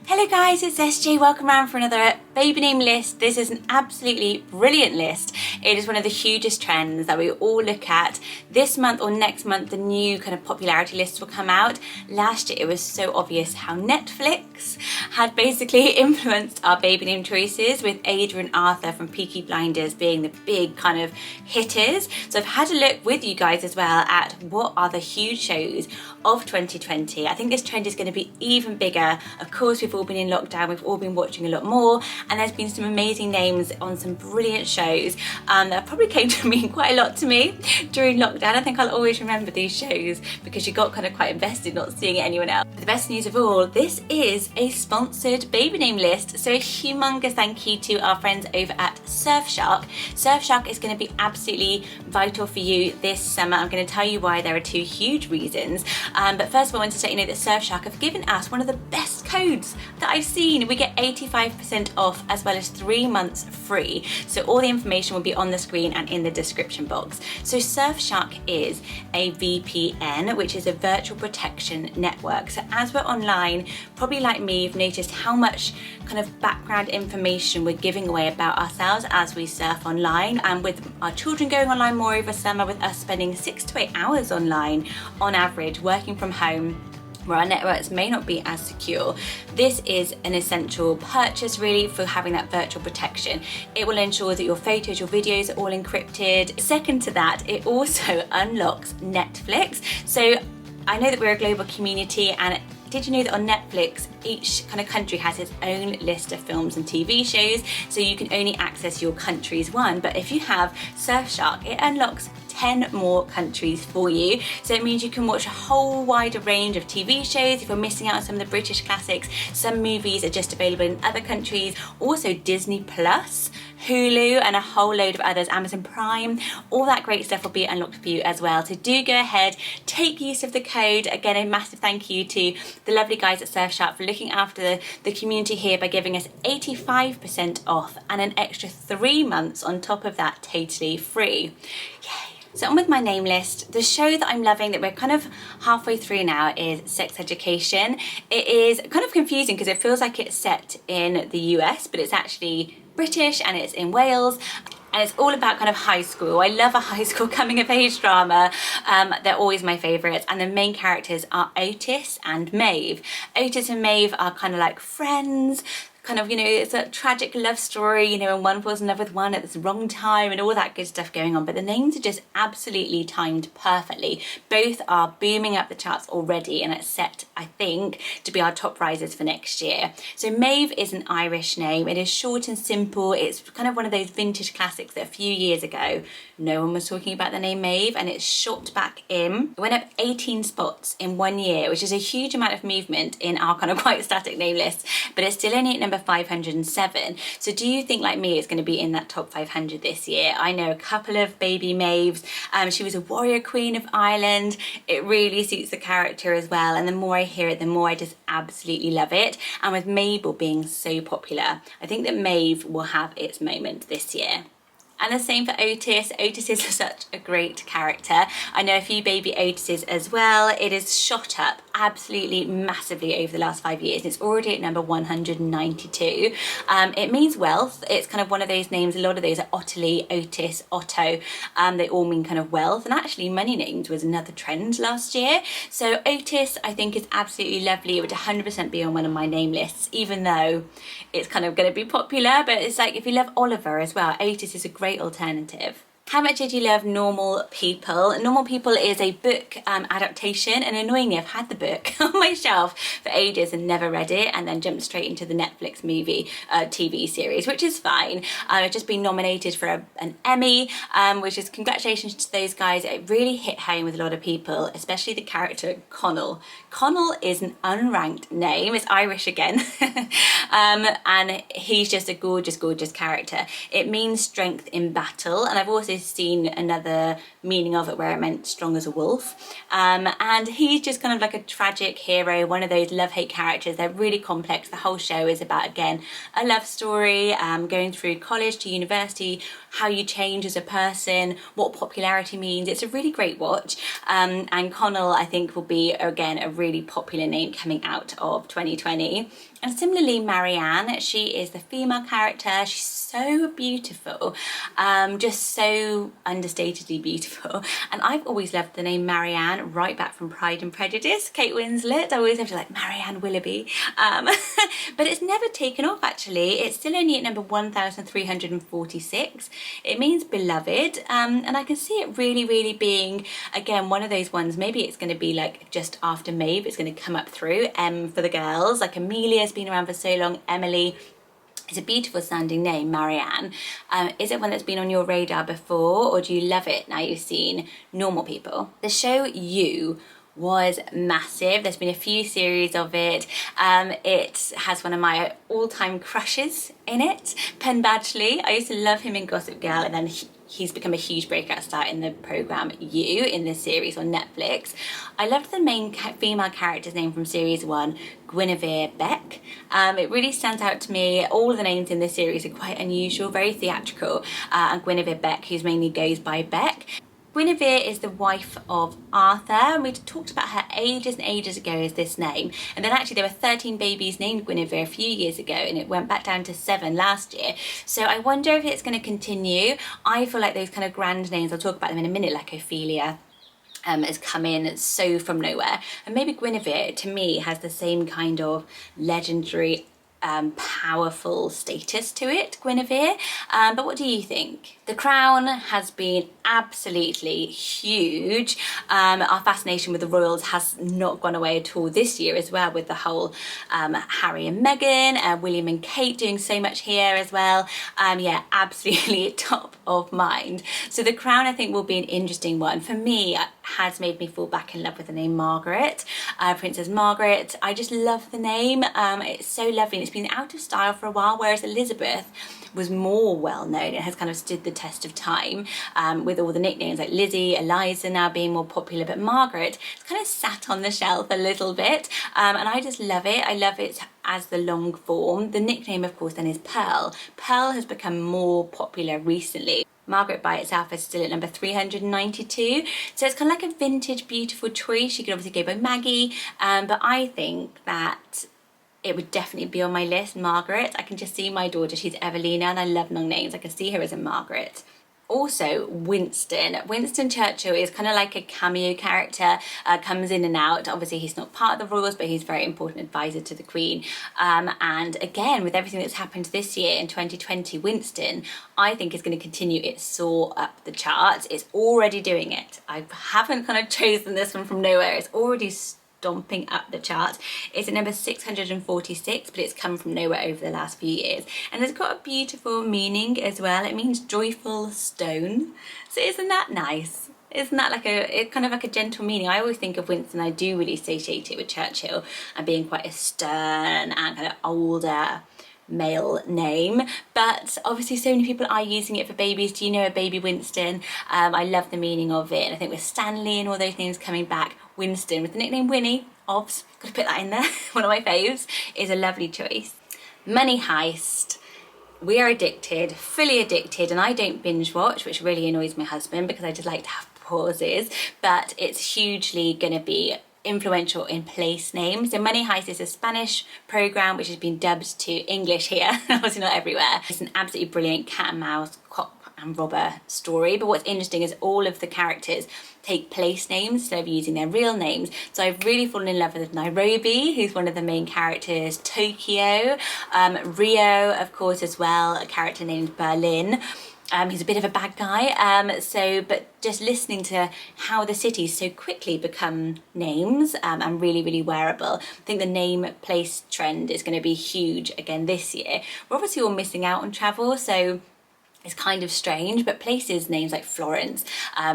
Hello guys, it's SJ. Welcome around for another baby name list. This is an absolutely brilliant list. It is one of the hugest trends that we all look at. This month or next month, the new kind of popularity lists will come out. Last year, it was so obvious how Netflix had basically influenced our baby name choices, with Ada and Arthur from Peaky Blinders being the big kind of hitters. So I've had a look with you guys as well at what are the huge shows of 2020. I think this trend is going to be even bigger. Of course, we've all been in lockdown, we've all been watching a lot more, and there's been some amazing names on some brilliant shows that probably came to mean quite a lot to me during lockdown. I think I'll always remember these shows because you got kind of quite invested not seeing anyone else. The best news of all, this is a sponsored baby name list, so a humongous thank you to our friends over at Surfshark. Surfshark is going to be absolutely vital for you this summer. I'm going to tell you why. There are two huge reasons. But first of all, I wanted to let you know that Surfshark have given us one of the best codes that I've seen. We get 85% off as well as 3 months free. So all the information will be on the screen and in the description box. So Surfshark is a VPN, which is a virtual protection network. So as we're online, probably like me, you've noticed how much kind of background information we're giving away about ourselves as we surf online. And with our children going online more over summer, with us spending 6 to 8 hours online on average, working from home, where our networks may not be as secure, this is an essential purchase really for having that virtual protection. It will ensure that your photos, your videos are all encrypted. Second to that, it also unlocks Netflix. So I know that we're a global community, and did you know that on Netflix, each kind of country has its own list of films and TV shows, so you can only access your country's one. But if you have Surfshark, it unlocks 10 more countries for you. So it means you can watch a whole wider range of TV shows. If you're missing out on some of the British classics, some movies are just available in other countries. Also Disney Plus, Hulu, and a whole load of others, Amazon Prime, all that great stuff will be unlocked for you as well. So do go ahead, take use of the code. Again, a massive thank you to the lovely guys at Surfshark for looking after the community here by giving us 85% off and an extra 3 months on top of that, totally free. Yay. So on with my name list, the show that I'm loving, that we're kind of halfway through now, is Sex Education. It is kind of confusing because it feels like it's set in the US, but it's actually British and it's in Wales. And it's all about kind of high school. I love a high school coming of age drama. They're always my favourites. And the main characters are Otis and Maeve. Otis and Maeve are kind of like friends. Kind of, you know, it's a tragic love story, you know, and one falls in love with one at the wrong time and all that good stuff going on. But the names are just absolutely timed perfectly. Both are booming up the charts already, and it's set, I think, to be our top risers for next year. So Maeve is an Irish name. It is short and simple. It's kind of one of those vintage classics that a few years ago no one was talking about the name Maeve, and it's shot back in. It went up 18 spots in 1 year, which is a huge amount of movement in our kind of quite static name list, but it's still only at number 507. So do you think, like me, it's going to be in that top 500 this year? I know a couple of baby Maeves. She was a warrior queen of Ireland. It really suits the character as well, and the more I hear it, the more I just absolutely love it. And with Mabel being so popular, I think that Maeve will have its moment this year. And the same for Otis. Otis is such a great character. I know a few baby Otises as well. It is shot up absolutely massively over the last 5 years. It's already at number 192. It means wealth. It's kind of one of those names. A lot of those are Ottilie, Otis, Otto. They all mean kind of wealth. And actually money names was another trend last year. So Otis, I think, is absolutely lovely. It would 100% be on one of my name lists, even though it's kind of going to be popular. But it's like, if you love Oliver as well, Otis is a great alternative. How much did you love Normal People? Normal People is a book adaptation, and annoyingly I've had the book on my shelf for ages and never read it, and then jumped straight into the Netflix movie TV series, which is fine. I've just been nominated for an Emmy, which is congratulations to those guys. It really hit home with a lot of people, especially the character Connell. Connell is an unranked name. It's Irish again. And he's just a gorgeous, gorgeous character. It means strength in battle, and I've also seen another meaning of it where it meant strong as a wolf. And he's just kind of like a tragic hero, one of those love-hate characters. They're really complex. The whole show is about, again, a love story, going through college to university, how you change as a person, what popularity means. It's a really great watch. And Connell, I think, will be, again, a really popular name coming out of 2020. And similarly, Marianne, she is the female character. She's so beautiful, just so understatedly beautiful. And I've always loved the name Marianne right back from Pride and Prejudice, Kate Winslet. I always have to like Marianne Willoughby. But it's never taken off actually. It's still only at number 1,346. It means beloved, and I can see it really being, again, one of those ones, maybe it's going to be like just after Maeve, it's going to come up through M for the girls, like Amelia's been around for so long, Emily. It's a beautiful sounding name, Marianne. Is it one that's been on your radar before, or do you love it now you've seen Normal People? The show You was massive. There's been a few series of it. It has one of my all-time crushes in it, Penn Badgley. I used to love him in Gossip Girl, and then he's become a huge breakout star in the programme You, in this series on Netflix. I loved the main female character's name from series 1, Guinevere Beck. It really stands out to me. All of the names in this series are quite unusual, very theatrical, and Guinevere Beck, who mainly goes by Beck. Guinevere is the wife of Arthur, and we talked about her ages and ages ago as this name. And then actually there were 13 babies named Guinevere a few years ago, and it went back down to 7 last year. So I wonder if it's going to continue. I feel like those kind of grand names, I'll talk about them in a minute, like Ophelia, has come in so from nowhere. And maybe Guinevere, to me, has the same kind of legendary powerful status to it, Guinevere. But what do you think? The Crown has been absolutely huge. Our fascination with the royals has not gone away at all this year as well, with the whole Harry and Meghan, William and Kate doing so much here as well. Yeah, absolutely top of mind. So The Crown, I think, will be an interesting one. For me, it has made me fall back in love with the name Margaret, Princess Margaret. I just love the name. It's so lovely, and it's been out of style for a while, whereas Elizabeth was more well known. It has kind of stood the test of time, with all the nicknames like Lizzie, Eliza now being more popular, but Margaret, it's kind of sat on the shelf a little bit, and I just love it. I love it as the long form. The nickname, of course, then is Pearl. Pearl has become more popular recently. Margaret by itself is still at number 392, so it's kind of like a vintage beautiful choice. You could obviously go by Maggie, but I think that it would definitely be on my list, Margaret. I can just see my daughter, she's Evelina, and I love long names. I can see her as a Margaret. Also, Winston. Winston Churchill is kind of like a cameo character, comes in and out. Obviously, he's not part of the royals, but he's a very important advisor to the Queen. And again, with everything that's happened this year in 2020, Winston, I think, is going to continue its soar up the charts. It's already doing it. I haven't kind of chosen this one from nowhere. It's already stomping up the charts. It's at number 646, but it's come from nowhere over the last few years. And it's got a beautiful meaning as well. It means joyful stone. So isn't that nice? Isn't that like it's kind of like a gentle meaning? I always think of Winston, I do really associate it with Churchill and being quite a stern and kind of older male name, but obviously so many people are using it for babies. Do you know a baby Winston? I love the meaning of it, and I think with Stanley and all those names coming back, Winston with the nickname Winnie, obs, gotta put that in there, one of my faves, is a lovely choice. Money Heist. We are addicted, fully addicted, and I don't binge watch, which really annoys my husband because I just like to have pauses, but it's hugely gonna be influential in place names. So Money Heist is a Spanish program which has been dubbed to English here, obviously not everywhere. It's an absolutely brilliant cat and mouse, cop and robber story, but what's interesting is all of the characters take place names instead of using their real names. So I've really fallen in love with Nairobi, who's one of the main characters, Tokyo, Rio, of course, as well, a character named Berlin. He's a bit of a bad guy, but just listening to how the cities so quickly become names and really wearable. I think the name place trend is going to be huge again this year. We're obviously all missing out on travel, so it's kind of strange, but places names like Florence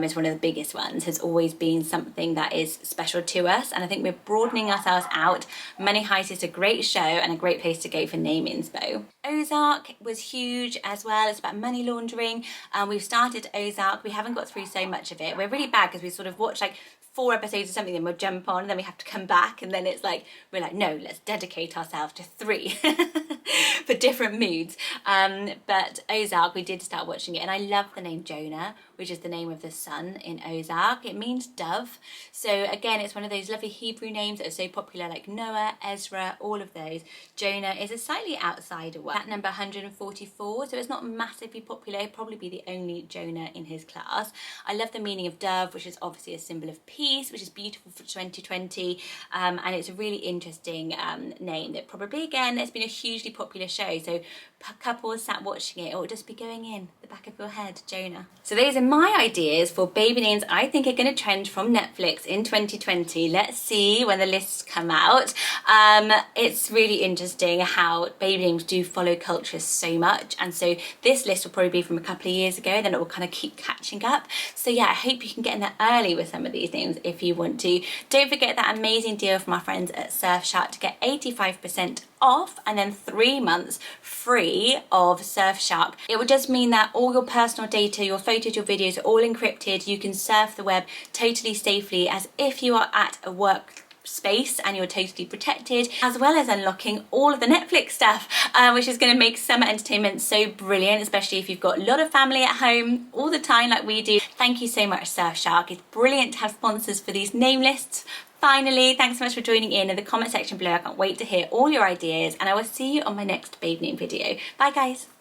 is one of the biggest ones, has always been something that is special to us, and I think we're broadening ourselves out. Money Heist is a great show and a great place to go for name inspo. Ozark was huge as well. It's about money laundering. We've started Ozark. We haven't got through so much of it. We're really bad because we sort of watch like 4 episodes or something, then we'll jump on, and then we have to come back, and then it's like, we're like, no, let's dedicate ourselves to 3. for different moods. But Ozark, we did start watching it, and I love the name Jonah, which is the name of the son in Ozark. It means dove. So again, it's one of those lovely Hebrew names that are so popular, like Noah, Ezra, all of those. Jonah is a slightly outsider one, at number 144, so it's not massively popular. It'd probably be the only Jonah in his class. I love the meaning of dove, which is obviously a symbol of peace, which is beautiful for 2020, and it's a really interesting name that probably, again, it's been a hugely popular show, so couples sat watching it, it will just be going in the back of your head, Jonah. So those are my ideas for baby names I think are going to trend from Netflix in 2020. Let's see when the lists come out. It's really interesting how baby names do follow culture so much, and so this list will probably be from a couple of years ago, then it will kind of keep catching up. So yeah, I hope you can get in there early with some of these names if you want to. Don't forget that amazing deal from our friends at Surfshark to get 85% off and then 3 months free of Surfshark. It will just mean that all your personal data, your photos, your videos are all encrypted. You can surf the web totally safely as if you are at a work space and you're totally protected, as well as unlocking all of the Netflix stuff, which is going to make summer entertainment so brilliant, especially if you've got a lot of family at home all the time like we do. Thank you so much, Surfshark. It's brilliant to have sponsors for these name lists. Finally, thanks so much for joining in the comment section below. I can't wait to hear all your ideas, and I will see you on my next baby name video. Bye guys.